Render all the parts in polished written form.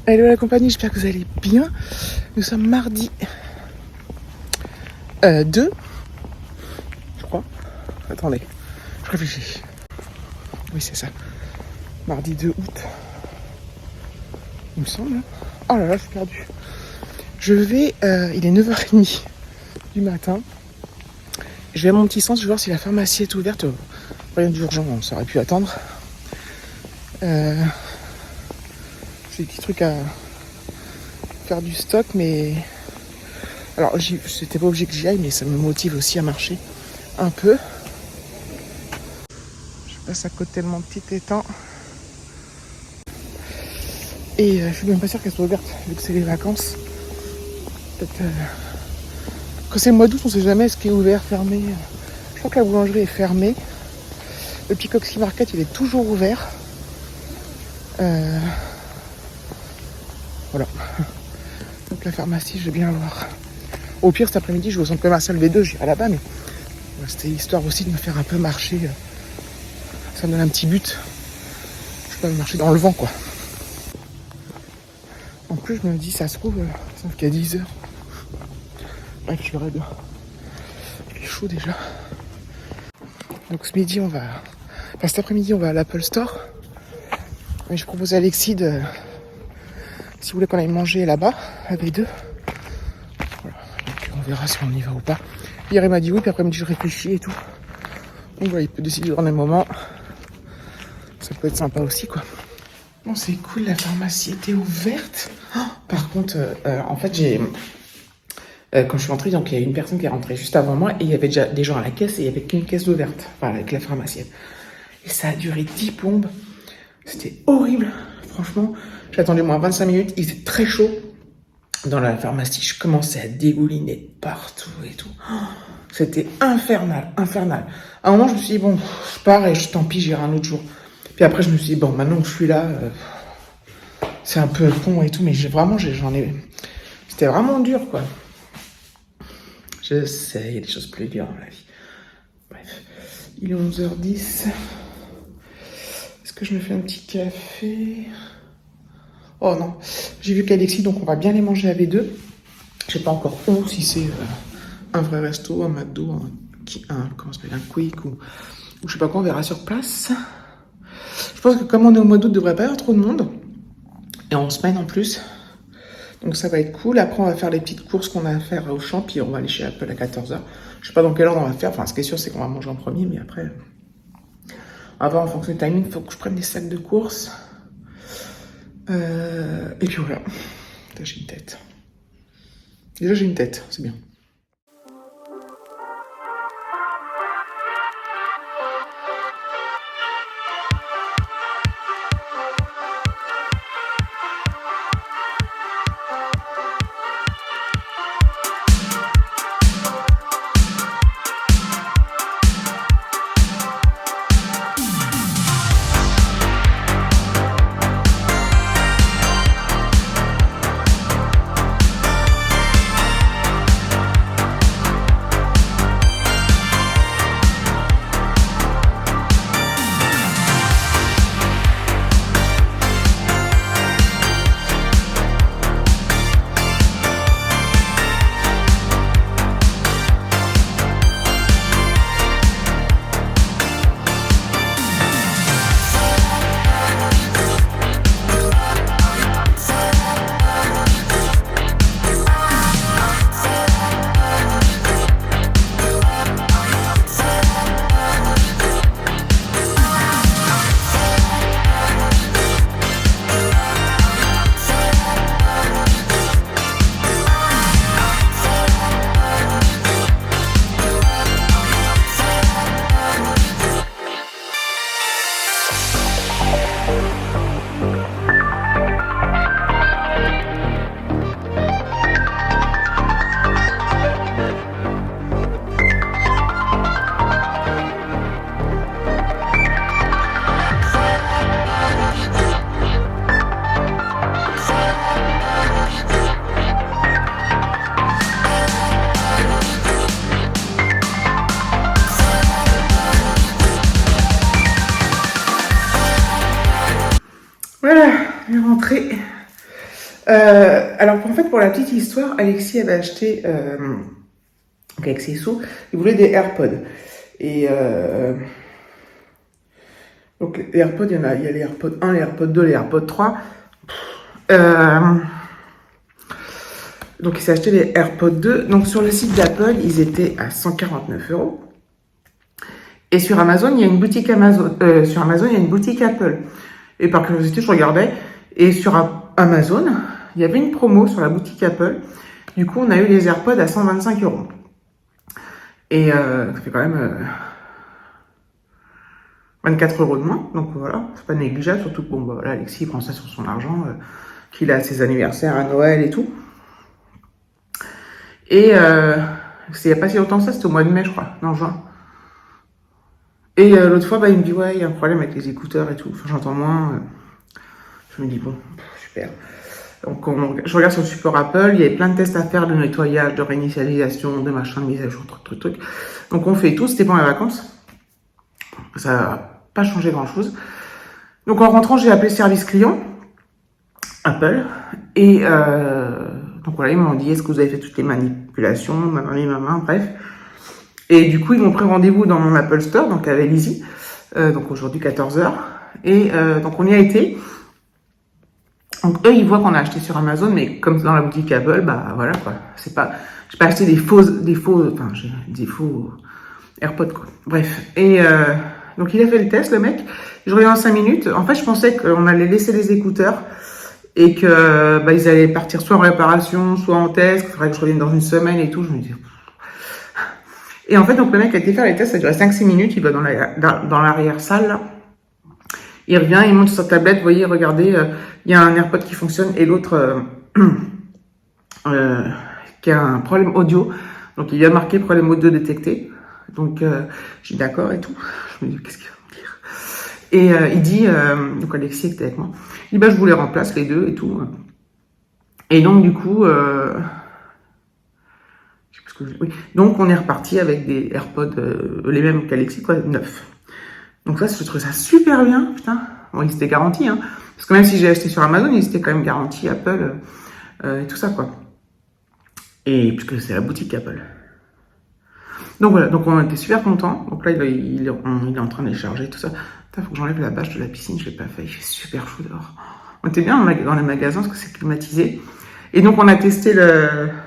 Hello la compagnie, j'espère que vous allez bien. Nous sommes mardi 2, je crois. Attendez, je réfléchis. Oui, c'est ça. Mardi 2 août. Il me semble. Oh là là, je suis perdu. Je vais, il est 9h30 du matin. Je vais à mon petit centre, je vais voir si la pharmacie est ouverte. Rien d'urgent, ça aurait pu attendre. J'ai des petits trucs à faire du stock, mais alors c'était pas obligé que j'y aille, mais ça me motive aussi à marcher un peu. Je passe à côté de mon petit étang et je suis même pas sûr qu'elle soit ouverte vu que c'est les vacances. Peut-être quand c'est le mois d'août, on sait jamais ce qui est ouvert, fermé. Je crois que la boulangerie est fermée. Le petit Coxy Market, il est toujours ouvert. Voilà. Donc la pharmacie, je vais bien voir. Au pire, cet après-midi, je vais au centre commercial V2, j'irai là-bas, mais c'était histoire aussi de me faire un peu marcher. Ça me donne un petit but. Je peux marcher dans le vent, quoi. En plus, je me dis, ça se trouve, sauf qu'à 10h. Bref, je verrai bien. Il est chaud déjà. Donc ce midi, cet après-midi, on va à l'Apple Store. Mais je propose à Alexis de... Si vous voulez qu'on aille manger là-bas, à V2. Voilà. Donc on verra si on y va ou pas. Hier, il m'a dit oui, puis après, il me dit je réfléchis et tout. Donc voilà, il peut décider dans un moment. Ça peut être sympa aussi, quoi. Bon, c'est cool, la pharmacie était ouverte. Oh, par contre, en fait, quand je suis rentrée, donc il y a une personne qui est rentrée juste avant moi et il y avait déjà des gens à la caisse et il n'y avait qu'une caisse ouverte, enfin avec la pharmacienne. Et ça a duré 10 plombes. C'était horrible, franchement. J'ai attendu moins 25 minutes, il faisait très chaud dans la pharmacie. Je commençais à dégouliner partout et tout. Oh, c'était infernal. À un moment, je me suis dit, bon, je pars et tant pis, j'irai un autre jour. Puis après, je me suis dit, bon, maintenant que je suis là, c'est un peu con et tout, mais c'était vraiment dur, quoi. Je sais, il y a des choses plus dures dans la vie. Bref, il est 11h10. Est-ce que je me fais un petit café? Oh non, j'ai vu qu'Alexis, donc on va bien les manger à V2. Je sais pas encore où, si c'est un vrai resto, un McDo, un Quick ou je sais pas quoi, on verra sur place. Je pense que comme on est au mois d'août, il devrait pas y avoir trop de monde. Et en semaine en plus. Donc ça va être cool. Après, on va faire les petites courses qu'on a à faire au champ, puis on va aller chez Apple à 14h. Je sais pas dans quel ordre on va faire. Enfin, ce qui est sûr, c'est qu'on va manger en premier, mais après, on va voir en fonction du timing. Il faut que je prenne des sacs de courses. Et puis voilà. Là, j'ai une tête. Déjà, j'ai une tête, c'est bien. Voilà, je vais rentrer. Alors, en fait, pour la petite histoire, Alexis avait acheté, avec ses sous, il voulait des AirPods. Et donc, les AirPods, il y a les AirPods 1, les AirPods 2, les AirPods 3. Donc, il s'est acheté les AirPods 2. Donc, sur le site d'Apple, ils étaient à 149 €. Et sur Amazon, il y a une boutique sur Amazon, il y a une boutique Apple. Et par curiosité, je regardais. Et sur Amazon, il y avait une promo sur la boutique Apple. Du coup, on a eu les AirPods à 125 €. Et ça fait quand même 24 € de moins. Donc voilà, c'est pas négligeable. Surtout que bon, bah, voilà, Alexis il prend ça sur son argent, qu'il a à ses anniversaires, à Noël et tout. Et il n'y a pas si longtemps que ça, c'était au mois de mai, je crois, non, juin. Et l'autre fois, bah, il me dit, ouais, il y a un problème avec les écouteurs et tout. Enfin, j'entends moins. Je me dis, bon, super. Donc, je regarde sur le support Apple, il y avait plein de tests à faire de nettoyage, de réinitialisation, de machin, de mise à jour, truc. Donc, on fait tout, c'était pendant les vacances. Ça n'a pas changé grand-chose. Donc, en rentrant, j'ai appelé service client, Apple, et donc voilà, ils m'ont dit, est-ce que vous avez fait toutes les manipulations, ma main, bref. Et du coup, ils m'ont pris rendez-vous dans mon Apple Store, donc avec Lizzie, donc aujourd'hui 14 h. Et donc on y a été. Donc eux, ils voient qu'on a acheté sur Amazon, mais comme dans la boutique Apple, bah voilà quoi. C'est pas, j'ai pas acheté des faux AirPods quoi. Bref. Et donc il a fait le test, le mec. Je reviens en 5 minutes. En fait, je pensais qu'on allait laisser les écouteurs et que bah, ils allaient partir soit en réparation, soit en test. Il faudrait que je revienne dans une semaine et tout. Je me dis. Et en fait, donc le mec a été faire les tests, ça a duré 5-6 minutes, il va dans l'arrière-salle, là. Il revient, il monte sur sa tablette, vous voyez, regardez, il y a un AirPod qui fonctionne et l'autre qui a un problème audio. Donc il y a marqué problème audio détecté. Donc j'ai dit d'accord et tout. Je me dis, qu'est-ce qu'il va me dire? Et il dit, donc Alexis était avec moi, il dit, bah je vous les remplace les deux et tout. Et donc du coup... oui. Donc on est reparti avec des AirPods, les mêmes qu'Alexis, quoi, neufs. Donc ça, je trouve ça super bien, putain. Bon, ils étaient garantis, hein. Parce que même si j'ai acheté sur Amazon, ils étaient quand même garantis Apple et tout ça, quoi. Et puisque c'est la boutique Apple. Donc voilà, donc on était super contents. Donc là, il est en train de les charger, tout ça. Putain, faut que j'enlève la bâche de la piscine, je l'ai pas fait. Il fait super chaud dehors. On était bien dans les magasins parce que c'est climatisé. Et donc on a testé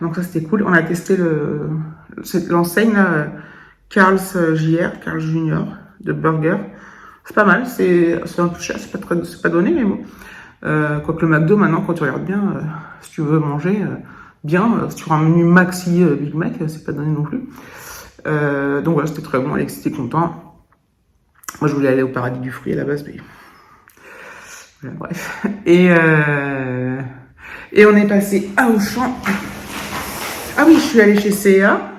donc ça c'était cool, on a testé l'enseigne Carl's Jr. de burger. C'est pas mal, c'est un peu cher, c'est pas donné, mais bon. Quoique le McDo maintenant, quand tu regardes bien, si tu veux manger bien, sur un menu maxi Big Mac, c'est pas donné non plus. Donc voilà, c'était très bon, Alex était content. Moi je voulais aller au paradis du fruit à la base, mais voilà, bref. Et on est passé à Auchan. Ah oui, je suis allée chez C&A.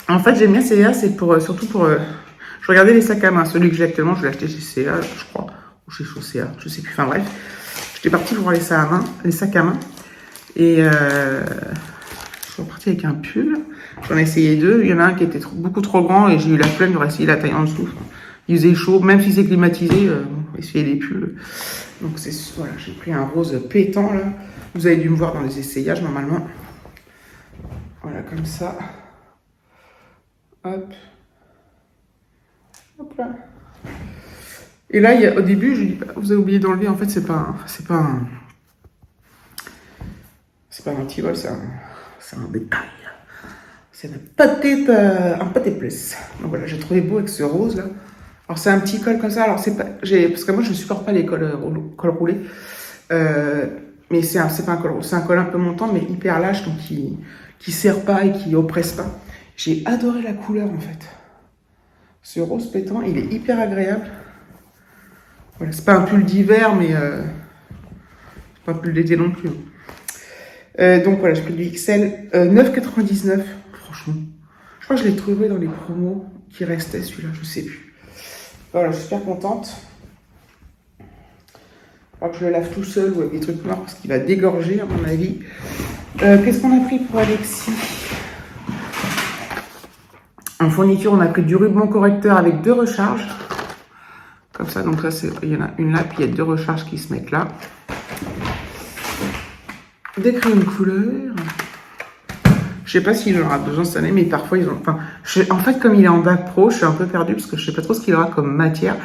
En fait, j'aime bien C&A, c'est surtout pour... je regardais les sacs à main. Celui que j'ai actuellement, je l'ai acheté chez C&A, je crois. Ou chez Chaussea, je sais plus. Enfin bref. J'étais partie pour voir les sacs à main. Et je suis repartie avec un pull. J'en ai essayé deux. Il y en a un qui était beaucoup trop grand et j'ai eu la flemme de essayer la taille en dessous. Il faisait chaud, même si c'est climatisé, on va essayer les pulls. Donc voilà, j'ai pris un rose pétant là. Vous avez dû me voir dans les essayages normalement. Voilà, comme ça. Hop. Hop là. Et là, au début, je dis, vous avez oublié d'enlever. En fait, c'est pas un petit vol, c'est un détail. C'est un petit plus. Donc voilà, j'ai trouvé beau avec ce rose là. Alors c'est un petit col comme ça. Alors c'est pas, parce que moi je ne supporte pas les cols roulés. Mais c'est pas un col, c'est un col un peu montant, mais hyper lâche, donc qui serre pas et qui oppresse pas. J'ai adoré la couleur en fait. Ce rose pétant, il est hyper agréable. Voilà, c'est pas un pull d'hiver, mais c'est pas un pull d'été non plus. Donc voilà, j'ai pris du XL 9,99. Franchement, je crois que je l'ai trouvé dans les promos qui restaient celui-là, je sais plus. Voilà, je suis super contente. Je crois que je le lave tout seul ou avec des trucs noirs parce qu'il va dégorger à mon avis. Qu'est-ce qu'on a pris pour Alexis? En fourniture, on a pris du ruban correcteur avec 2 recharges. Comme ça, donc là, il y en a une là, puis il y a 2 recharges qui se mettent là. des crayons de couleur. Je sais pas s'il en aura besoin cette année, mais parfois ils ont... Enfin, en fait, comme il est en bac pro, je suis un peu perdue parce que je sais pas trop ce qu'il aura comme matière.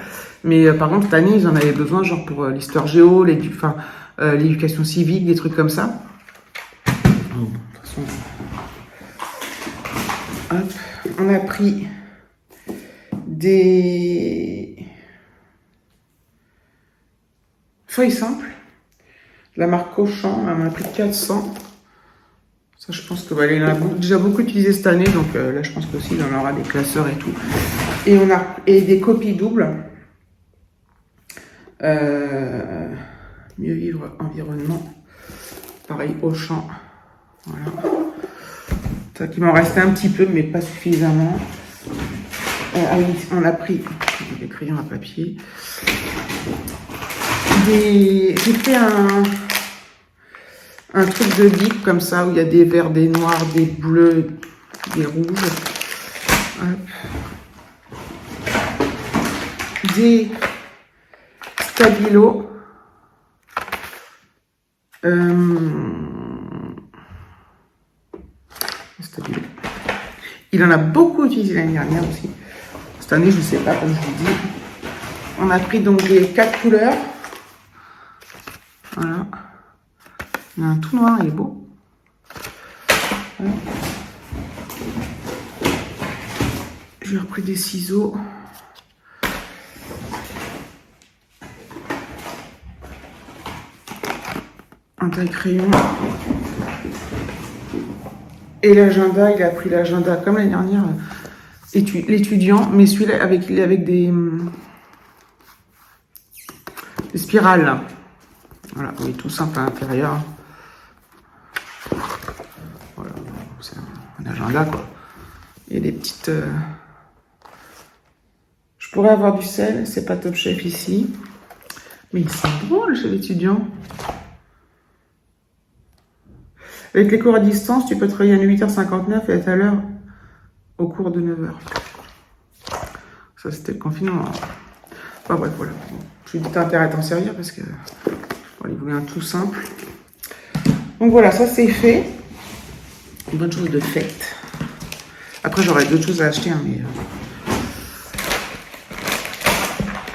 Mais par contre, cette année, ils en avaient besoin, genre pour l'histoire géo, l'éducation civique, des trucs comme ça. Bon, de toute façon... Hop, on a pris des feuilles simples. La marque Auchan, on a pris 400. Ça, je pense que voilà, il en a déjà beaucoup utilisé cette année, donc là, je pense qu'aussi, il en aura des classeurs et tout. Et on a des copies doubles. Mieux vivre environnement. Pareil, Auchan. Voilà. Ça qui m'en restait un petit peu, mais pas suffisamment. Ah oui, on a pris des crayons à papier. J'ai fait un truc de bip comme ça où il y a des verts, des noirs, des bleus, des rouges. Hop. Des stabilos. Stabilo. Il en a beaucoup utilisé l'année dernière aussi. Cette année, je ne sais pas, comme je vous dis. On a pris donc les 4 couleurs. Voilà. Il y en a un tout noir, il est beau. Voilà. J'ai repris des ciseaux. Un taille-crayon. Et l'agenda, il a pris l'agenda comme l'année dernière, l'étudiant, mais celui-là avec des spirales. Là. Voilà, oui, tout simple à l'intérieur. Voilà, c'est un agenda, quoi. Et des petites... Je pourrais avoir du sel, c'est pas Top Chef ici. Mais c'est drôle chez l'étudiant. Avec les cours à distance, tu peux travailler à 8h59 et être à l'heure au cours de 9h. Ça, c'était le confinement. Enfin bref, voilà. Je lui ai dit, t'as intérêt à t'en servir parce que bon, il voulait un tout simple. Donc voilà, ça c'est fait. Une bonne chose de faite. Après, j'aurais d'autres choses à acheter, hein, mais...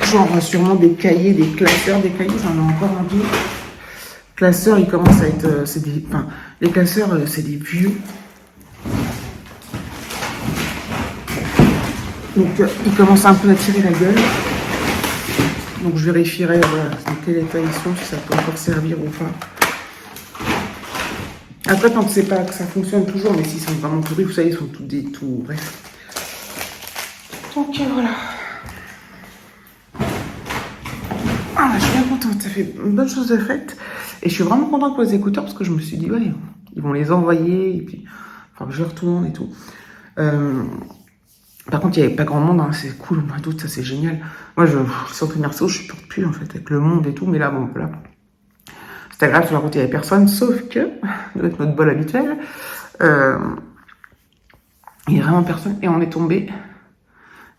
genre sûrement des cahiers, des classeurs. Des cahiers, j'en ai encore envie. Classeurs, ils commencent à être... les classeurs, c'est des vieux. Donc, ils commencent un peu à tirer la gueule. Donc, je vérifierai voilà, dans quel état ils sont, si ça peut encore servir ou pas. Après, tant que c'est pas que ça fonctionne toujours, mais s'ils sont vraiment pourris, vous savez, ils sont tout bref. Donc, voilà. Ah, je suis bien contente, ça fait une bonne chose de faite. Et je suis vraiment contente pour les écouteurs parce que je me suis dit, ouais, ils vont les envoyer et puis, enfin, je retourne et tout. Par contre, il n'y avait pas grand monde, hein, c'est cool au mois d'août, ça c'est génial. Moi, sur Merceau, je supporte plus en fait avec le monde et tout, mais là, bon, voilà. C'était agréable sur la route, il n'y avait personne, sauf que, avec notre bol habituel, il n'y a vraiment personne et on est tombé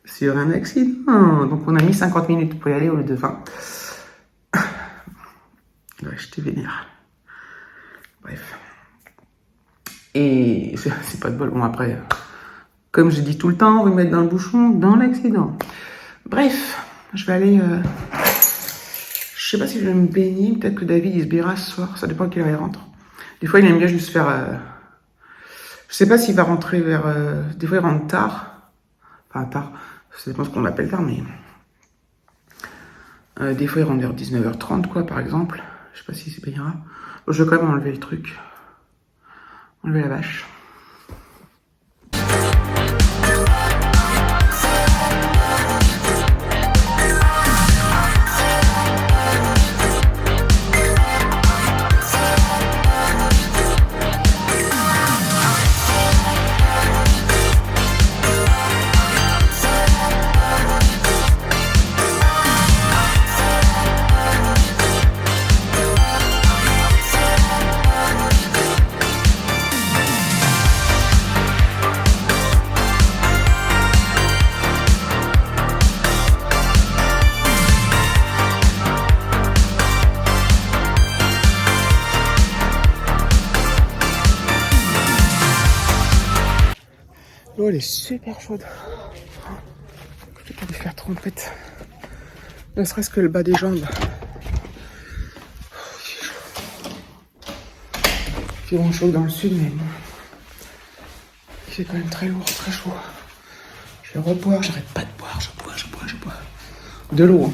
sur un accident. Donc, on a mis 50 minutes pour y aller au lieu de 20. Ouais, j'étais vénère. Bref. Et c'est pas de bol. Bon, après, comme je dis tout le temps, on va me mettre dans le bouchon, dans l'accident. Bref, je vais aller... je sais pas si je vais me baigner. Peut-être que David, il se baignera ce soir. Ça dépend à quelle heure il rentre. Des fois, il aime bien juste faire... je sais pas s'il va rentrer vers... des fois, il rentre tard. Enfin, tard. Ça dépend ce qu'on appelle tard, mais... des fois, il rentre vers 19h30, quoi, par exemple. Je sais pas si c'est payera. Je vais quand même enlever le truc. Enlever la vache. L'eau elle est super chaude. J'ai pas envie de faire trompette. Ne serait-ce que le bas des jambes. Il fait bon chaud dans le sud, mais bon. Il fait quand même très lourd, très chaud. Je vais reboire, j'arrête pas de boire, je bois. De l'eau. Hein.